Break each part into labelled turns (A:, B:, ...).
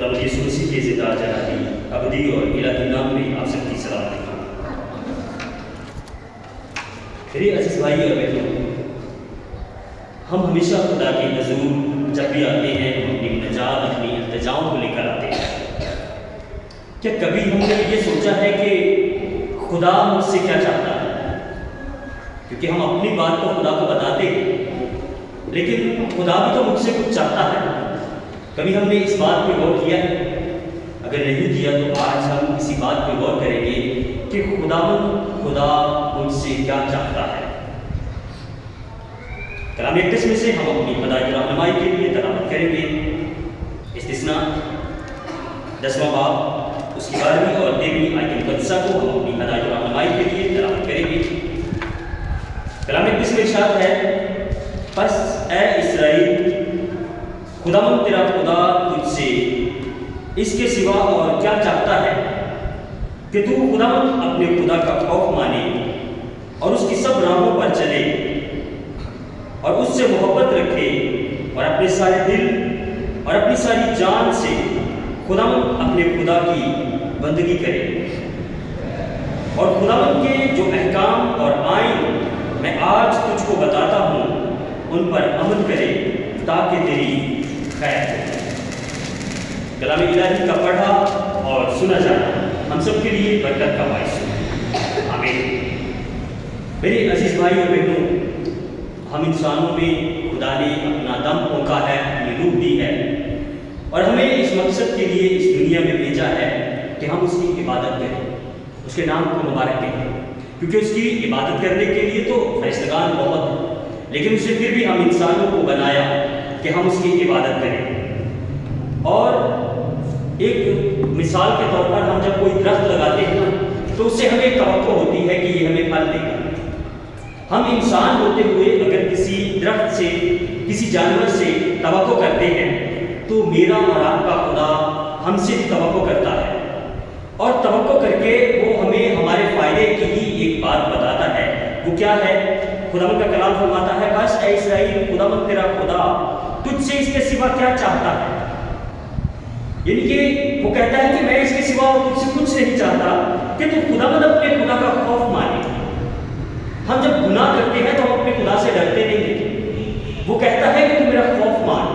A: خدا یسوع مسیح کے زندہ جلالی ابدی اور الہی نام میں آپ سب کی سلام علیکم۔ میرے عزیز بھائی اور بہنوں، ہم ہمیشہ خدا کے حضور جب بھی آتے ہیں ہم اپنی نجات اپنی التجاؤں کو لے کر آتے ہیں۔ کیا کبھی ہم نے یہ سوچا ہے کہ خدا مجھ سے کیا چاہتا ہے؟ کیونکہ ہم اپنی بات کو خدا کو بتاتے ہیں، لیکن خدا بھی تو مجھ سے کچھ چاہتا ہے۔ کبھی ہم نے اس بات پہ غور کیا ہے؟ اگر نہیں کیا تو آج ہم اسی بات پہ غور کریں گے کہ خدا مجھ سے کیا چاہتا ہے۔ کلام اقدس میں سے ہم اپنی خدائی رہنمائی کے لیے تلاوت کریں گے استثناء 10واں باب اس کی 12ویں اور 13ویں آیت مقدسہ کو ہم اپنی خدائی رہنمائی کے لیے تلاوت کریں گے۔ کلام اقدس میں ارشاد ہے، پس اے اسرائیل، خداوند تیرا خدا تجھ سے اس کے سوا اور کیا چاہتا ہے کہ تو خداوند اپنے خدا کا خوف مانے اور اس کی سب راہوں پر چلے اور اس سے محبت رکھے اور اپنے سارے دل اور اپنی ساری جان سے خداوند اپنے خدا کی بندگی کرے اور خداوند کے جو احکام اور آئین میں آج تجھ کو بتاتا ہوں ان پر عمل کرے تاکہ تیری خیر ہو۔ کلام الہی کا پڑھا اور سنا جانا ہم سب کے لیے برکت کا باعث ہو، آمین۔ میرے عزیز بھائی اور بہنوں، ہم انسانوں میں خدا نے اپنا دم پھونکا ہے، اپنی روح دی ہے اور ہمیں اس مقصد کے لیے اس دنیا میں بھیجا ہے کہ ہم اس کی عبادت کریں، اس کے نام کو مبارک کہیں، کیونکہ اس کی عبادت کرنے کے لیے تو فرشتگان بہت ہیں، لیکن اسے پھر بھی ہم انسانوں کو بنایا کہ ہم اس کی عبادت کریں۔ اور ایک مثال کے طور پر ہم جب کوئی درخت لگاتے ہیں تو اس سے ہمیں توقع ہوتی ہے کہ یہ ہمیں پھل دے گا۔ ہم انسان ہوتے ہوئے اگر کسی درخت سے کسی جانور سے توقع کرتے ہیں تو میرا اور آپ کا خدا ہم سے بھی توقع کرتا ہے، اور توقع کر کے وہ ہمیں ہمارے فائدے کی ہی ایک بات بتاتا ہے۔ وہ کیا ہے؟ خداوند کا کلام فرماتا ہے، بس اے اسرائیل، خداوند تیرا خدا تجھ سے اس کے سوا کیا چاہتا ہے؟ یعنی کہ وہ کہتا ہے کہ میں اس کے سوا تجھ سے کچھ نہیں چاہتا کہ تو خداوند اپنے خدا کا خوف مانے۔ ہم جب گناہ کرتے ہیں تو ہم اپنے خدا سے ڈرتے نہیں ہیں۔ وہ کہتا ہے کہ تو میرا خوف مان،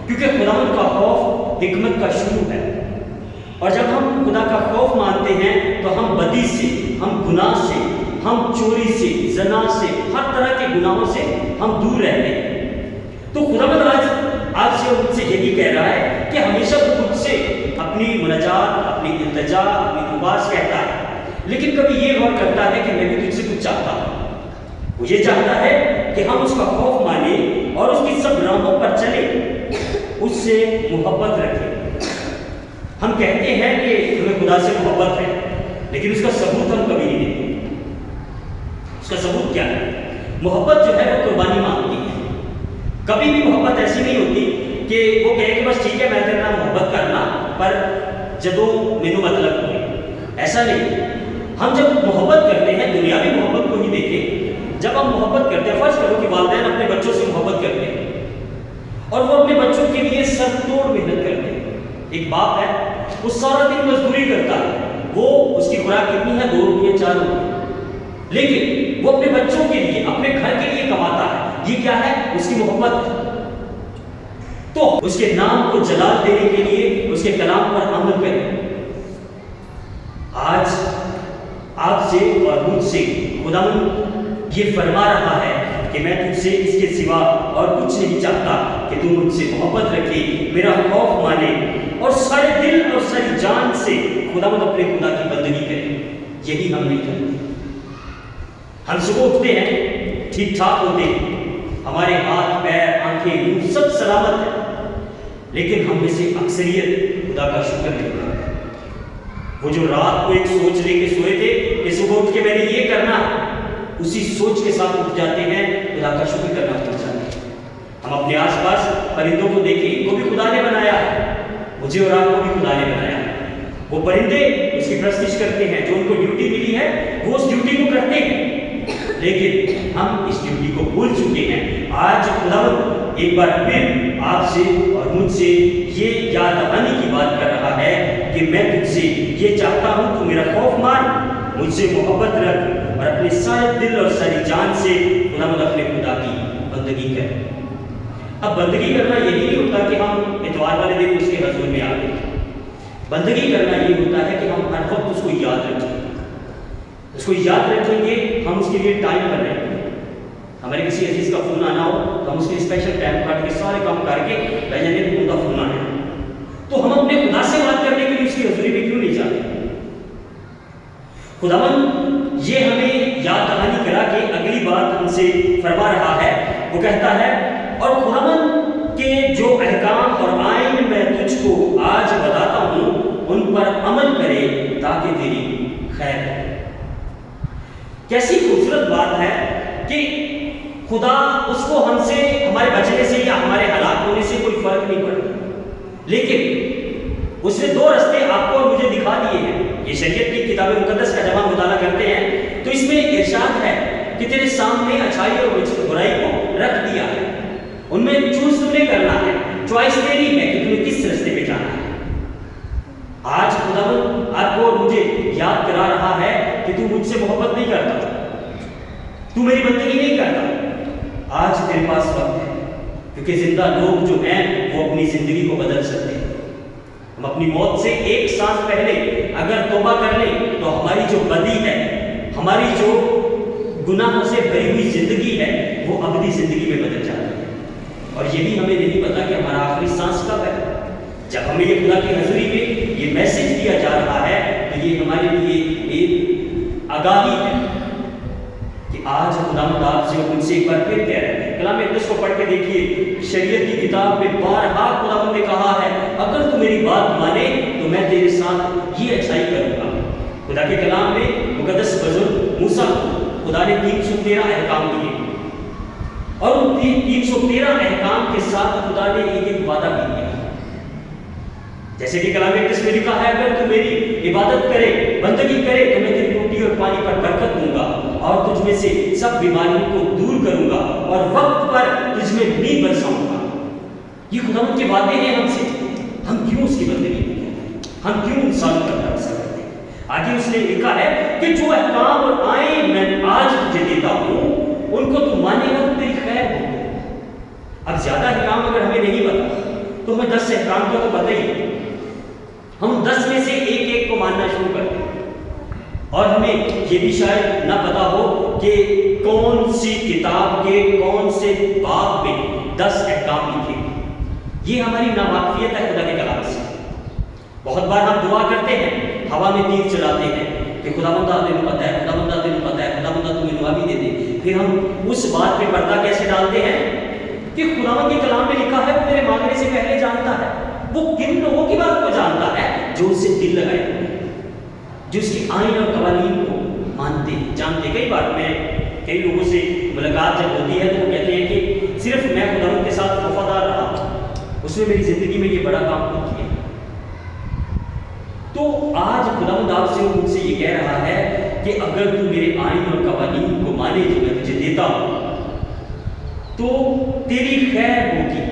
A: کیونکہ خداوند کا خوف حکمت کا شروع ہے، اور جب ہم خدا کا خوف مانتے ہیں تو ہم بدی سے، ہم گناہ سے، ہم چوری سے، زنا سے، ہر طرح کے گناہوں سے ہم دور رہتے ہیں۔ تو خداوند آج سے مجھ سے یہی کہہ رہا ہے کہ ہمیشہ وہ مجھ سے اپنی مناجات، اپنی التجا، اپنی دعا کہتا ہے، لیکن کبھی یہ غور کرتا ہے کہ میں بھی تجھ سے کچھ چاہتا ہوں۔ وہ یہ چاہتا ہے کہ ہم اس کا خوف مانیں اور اس کی سب راہوں پر چلیں، اس سے محبت رکھیں۔ ہم کہتے ہیں کہ ہمیں خدا سے محبت ہے، لیکن اس کا ثبوت ہم کبھی نہیں دیتے۔ اس کا ثبوت کیا ہے؟ محبت جو ہے وہ قربانی مانگتی ہے۔ کبھی بھی محبت ایسی نہیں ہوتی کہ وہ کہے کہ بس ٹھیک ہے میں تیرے نام محبت کرنا پر جدو مینو مطلب ہوئے، ایسا نہیں۔ ہم جب محبت کرتے ہیں، دنیاوی محبت کو ہی دیکھیں، جب ہم محبت کرتے ہیں، فرض کرو کہ والدین اپنے بچوں سے محبت کرتے ہیں اور وہ اپنے بچوں کے لیے سر توڑ محنت کرتے ہیں۔ ایک باپ ہے، وہ سارا دن مزدوری کرتا ہے، وہ اس کی خوراک کتنی ہے؟ 2 روپیے 4 روپیے، لیکن وہ اپنے بچوں کے لیے، اپنے گھر کے لیے کماتا ہے۔ یہ کیا ہے؟ اس کی محبت ہے۔ تو اس کے نام کو جلال دینے کے لیے اس کے کلام پر عمل کریں۔ آج آپ سے اور مجھ سے خداوند یہ فرما رہا ہے کہ میں تجھ سے اس کے سوا اور کچھ نہیں چاہتا کہ تو مجھ سے محبت رکھے، میرا خوف مانے اور سارے دل اور ساری جان سے خداوند اپنے خدا کی بندگی کرے۔ یہی ہم نہیں کرتے۔ ہم صبح اٹھتے ہیں، ٹھیک ٹھاک ہوتے ہیں، ہمارے ہاتھ، پیر، آنکھیں، منہ سب سلامت ہے، لیکن ہم میں سے اکثریت خدا کا شکر نہیں کرتے۔ وہ جو رات کو ایک سوچ لے کے سوئے تھے کہ صبح اٹھ کے میں نے یہ کرنا، اسی سوچ کے ساتھ اٹھ جاتے ہیں، خدا کا شکر کرنا بھول جاتے ہیں۔ ہم اپنے آس پاس پرندوں کو دیکھیں، ان کو بھی خدا نے بنایا ہے، مجھے اور آپ کو بھی خدا نے بنایا ہے۔ وہ پرندے اس کی پرستش کرتے ہیں، جو ان کو ڈیوٹی ملی ہے وہ اس ڈیوٹی کو کرتے ہیں، لیکن ہم اس ڈیوٹی کو بھول چکے ہیں۔ آج خداوند ایک بار پھر آپ سے اور مجھ سے یہ یاد دہانی کی بات کر رہا کہ میں تجھ سے یہ چاہتا ہوں، تو میرا خوف مان، مجھ سے محبت رکھ اور اپنے سارے دل اور ساری جان سے خداوند اپنے خدا کی بندگی کر۔ اب بندگی کرنا یہی نہیں ہوتا کہ ہم اتوار والے دن اس کے حضور میں آ گئے، بندگی کرنا یہ ہوتا ہے کہ ہم ہر وقت اس کو یاد رکھیں، اس کو یاد رکھیں گے، ہم اس کے لیے ٹائم بنائیں گے۔ ہمارے کسی عزیز کا فون آنا ہو تو ہم اس کے اسپیشل ٹائم کاٹ کے سارے کام کر کے رہ جائیں گے کہ ان کا فون آنا ہے، تو ہم اپنے خدا سے بات کرنے کے لیے اس کی حضوری میں کیوں نہیں جاتے؟ خداوند یہ ہمیں یاد دہانی کرا کے اگلی بات ہم سے فرما رہا ہے، وہ کہتا ہے اور خداوند کے جو احکام اور آئین میں تجھ کو آج بتاتا ہوں ان پر عمل کرے تاکہ تیری خیر ہو۔ کیسی خوبصورت بات ہے کہ خدا اس کو ہم سے ہمارے بچنے سے یا ہمارے ہلاک ہونے سے کوئی فرق نہیں پڑتا، لیکن اس نے دو رستے آپ کو اور مجھے دکھا دیے ہیں۔ یہ شریعت کی کتاب مقدس کا جب ہم مطالعہ کرتے ہیں تو اس میں ارشاد ہے کہ تیرے سامنے اچھائی اور برائی کو رکھ دیا ہے، ان میں چوز تمہیں کرنا ہے، چوائس تیری ہے کہ تمہیں کس رستے پہ جانا ہے۔ آج خداوند آپ کو اور مجھے یاد کرا رہا ہے کہ تو مجھ سے محبت نہیں کرتا، تو میری بندگی نہیں کرتا، آج تیرے پاس وقت ہے، کیونکہ زندہ لوگ جو ہیں وہ اپنی زندگی کو بدل سکتے ہیں۔ ہم اپنی موت سے ایک سانس پہلے اگر توبہ کر لیں تو ہماری جو بدی ہے، ہماری جو گناہوں سے بھری ہوئی زندگی ہے، وہ ابدی زندگی میں بدل جاتی ہے، اور یہ بھی ہمیں نہیں پتا کہ ہمارا آخری سانس کب ہے۔ جب ہمیں یہ خدا کی حضوری میں یہ میسج دیا جا رہا ہے تو یہ ہمارے لیے ایک آگاہی ہے کہ آج خداوند آپ سے ان سے ایک بار پھر کہہ رہے ہیں۔ کلام مقدس کو پڑھ کے دیکھیے، شریعت کی کتاب میں بارہا خداوند نے کہا ہے اگر تو میری بات مانے تو میں تیرے ساتھ یہ اچھائی کروں گا۔ خدا کے کلام میں مقدس بزرگ موسیٰ کو خدا نے 313 احکام دیے، اور ان 313 احکام کے ساتھ خدا نے ایک وعدہ بھی دیا، جیسے کہ کلام مقدس میں لکھا ہے اگر تو میری عبادت کرے، بندگی کرے تو میں تیری روٹی اور پانی پر برکت دوں گا اور تجھ میں سے سب بیماریوں کو دور کروں گا اور وقت پر تجھ میں بھی برساؤں گا۔ یہ خداوند کے وعدے ہیں ہم سے، ہم کیوں اس کی بندگی نہیں کرتے؟ ہم کیوں انسان پر بھروسہ کرتے ہیں؟ آگے اس نے لکھا ہے کہ جو احکام اور آئین میں آج تجھے دیتا ہوں ان کو تو مانے گا تو تیری خیر ہوگی۔ اب زیادہ احکام اگر ہمیں نہیں پتا تو ہمیں 10 احکام کا تو پتہ ہی ہے، ہم 10 میں سے ایک ایک کو ماننا شروع کرتے ہیں، اور ہمیں یہ بھی شاید نہ پتا ہو کہ کون سی کتاب کے کون سے باب میں 10 احکام لکھے۔ یہ ہماری ناواقفیت ہے خدا کے کلام سے۔ بہت بار ہم دعا کرتے ہیں، ہوا میں تیر چلاتے ہیں کہ خداوند تمہیں پتہ ہے، خداوند تمہیں پتہ ہے، خداوند تمہیں دعا بھی دے دے، پھر ہم اس بات پہ پردہ کیسے ڈالتے ہیں کہ خداوند کے کلام میں لکھا ہے وہ میرے مانگنے سے پہلے جانتا ہے۔ وہ کن لوگوں کی بات کو جانتا ہے؟ جو اس سے دل لگائے ہوئے ہیں، جو اس کی آئین اور قوانین کو مانتے ہیں، جانتے۔ کئی بار میں کئی لوگوں سے ملاقات جب ہوتی ہے تو وہ کہتے ہیں کہ صرف میں خداوند کے ساتھ وفادار رہا، اس نے میری زندگی میں یہ بڑا کام خود کیا۔ تو آج خداوند آپ سے مجھ سے یہ کہہ رہا ہے کہ اگر تو میرے آئین اور قوانین کو مانے جو میں تجھے دیتا ہوں تو تیری خیر ہوگی۔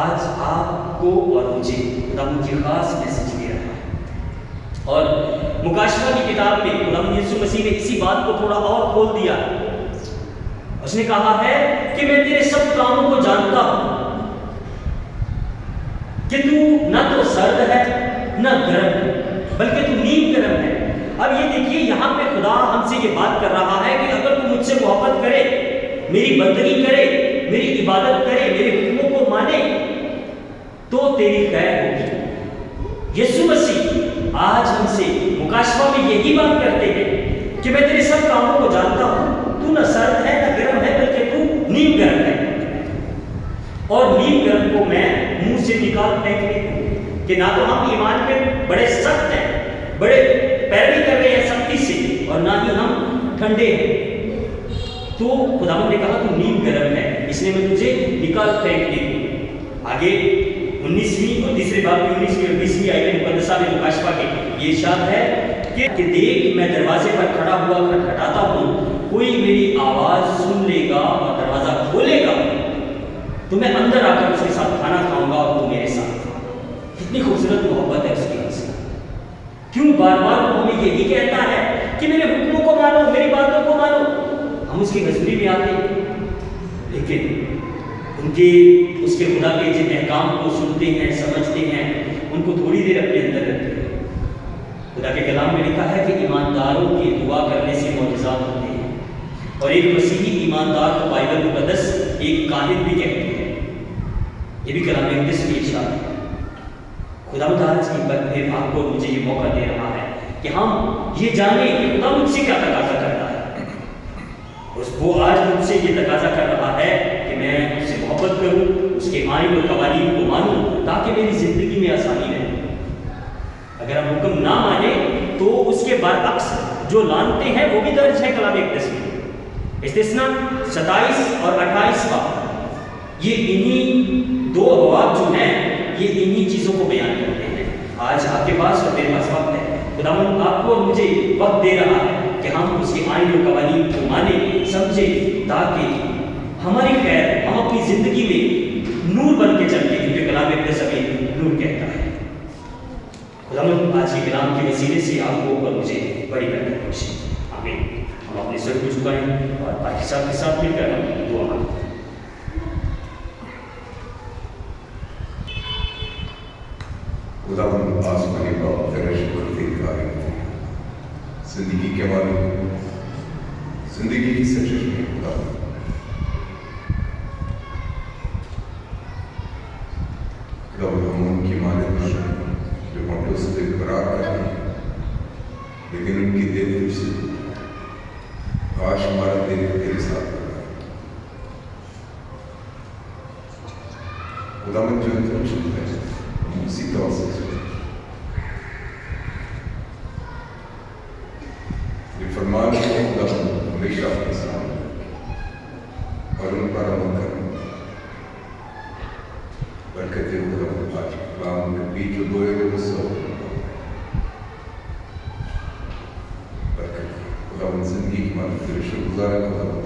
A: آج آپ کو اور مجھے خداوند کی خاص میسج دے رہا ہے، اور مکاشفہ کی کتاب میں خداوند یسوع مسیح نے اسی بات کو تھوڑا اور کھول دیا۔ اس نے کہا ہے کہ میں تیرے سب کاموں کو جانتا ہوں کہ تو نہ تو سرد ہے نہ گرم ہے بلکہ تو نیم گرم ہے۔ اب یہ دیکھیے یہاں پہ خدا ہم سے یہ بات کر رہا ہے کہ اگر تو مجھ سے محبت کرے، میری بندگی کرے، میری عبادت کرے، میرے حکموں کو مانے تو تیری خیر ہوگی۔ یسوع مسیح آج ہم سے مکاشفہ میں یہی بات کرتے ہیں کہ میں تیرے سب کاموں کو جانتا ہوں، تو نہ سرد ہے نہ گرم ہے بلکہ تو نیم گرم ہے، اور نیم گرم کو میں منہ سے نکال پھینکنے دوں کہ نہ تو ہم ایمان پہ بڑے سخت ہیں، بڑے پیروی کر رہے ہیں سختی سے، اور نہ ہی ہم ٹھنڈے ہیں۔ تو خداوند نے کہا تو نیم گرم ہے، اس لیے میں تجھے نکال پھینکنے دوں۔ آگے 19ویں اور تیسرے باب کی 19ویں اور 20ویں آیت مقدسہ میں مکاشفہ کے یہ ارشاد ہے کہ دیکھ میں دروازے پر کھڑا ہوا کھٹکھٹاتا ہوں، کوئی میری آواز سن لے گا اور دروازہ کھولے گا تو میں اندر آ کر اس کے ساتھ کھانا کھاؤں گا اور وہ میرے ساتھ۔ کتنی خوبصورت محبت ہے اس کی ہم سے. کیوں بار بار وہ ہمیں یہی کہتا ہے کہ میرے حکموں کو مانو، میری باتوں کو مانو. ہم اس کی حضوری میں آتے ہیں لیکن اس کے خدا کے جن احکام کو سنتے ہیں، سمجھتے ہیں، ان کو تھوڑی دیر اپنے اندر رکھتے ہیں. خدا کے کلام میں لکھا ہے کہ ایمانداروں کے دعا کرنے سے معجزات ہوتے ہیں، اور ایک مسیحی ایماندار کو بائبل مقدس ایک کاہن بھی کہتے ہیں. یہ بھی کلام اقدس میں ارشاد ہے. خدا آج کی بات میں آپ کو مجھے یہ موقع دے رہا ہے کہ ہم یہ جانیں کہ خدا مجھ سے کیا تقاضا کرتا ہے. وہ آج مجھ سے یہ تقاضا کر رہا ہے کہ میں اس سے محبت کروں، اس کے آئین اور قوانین کو مانوں تاکہ میری زندگی میں آسانی رہے. اگر ہم حکم نہ مانیں تو اس کے برعکس جو لانتے ہیں وہ بھی درج ہے کلام اقدس میں. استثنا 27 اور 28 کا یہ انہی دو ابواب جو ہیں یہ انہی چیزوں کو بیان کرتے ہیں. آج آپ کے پاس اور میرے پاس وقت ہے. خداوند آپ کو اور مجھے وقت دے رہا ہے کہ ہم اس کے آئین اور قوانین کو مانیں، سمجھیں، تاکہ ہماری خیر ہم اپنی زندگی میں نور بن کے چلیں، کیونکہ کلام اقدس ہمیں نور کہتا ہے. خداوند آج کے کلام کے وسیلے سے آپ کو اور مجھے بڑی برکت بخشے. آمین. ہم اپنے سر کو جھکائیں اور باقی صاحب کے ساتھ مل کر ہم دعا مانگیں.
B: خداوند آسمانی باپ تیرا شکر دیکھائے زندگی کے مالک، زندگی کی سچش میں خداوند ہم ان کی مالک نہ جو ہم اس پہ قرار کریں، لیکن ان کی دل تجھ سے کاش ہمارا دل تیرے ساتھ کرا. خداوند جو تم چلتا ہے ہم اسی طور سے چلتے. یہ فرمان ہے خداوند ہمیشہ اپنے سامنے اور ان پر عمل کرنا. برکت خداوند آج کلام کے بیچ جو دوئے ہوئے سو برکت خداوند زندگی کی مالک تیرے شکر گزار ہے. خداوند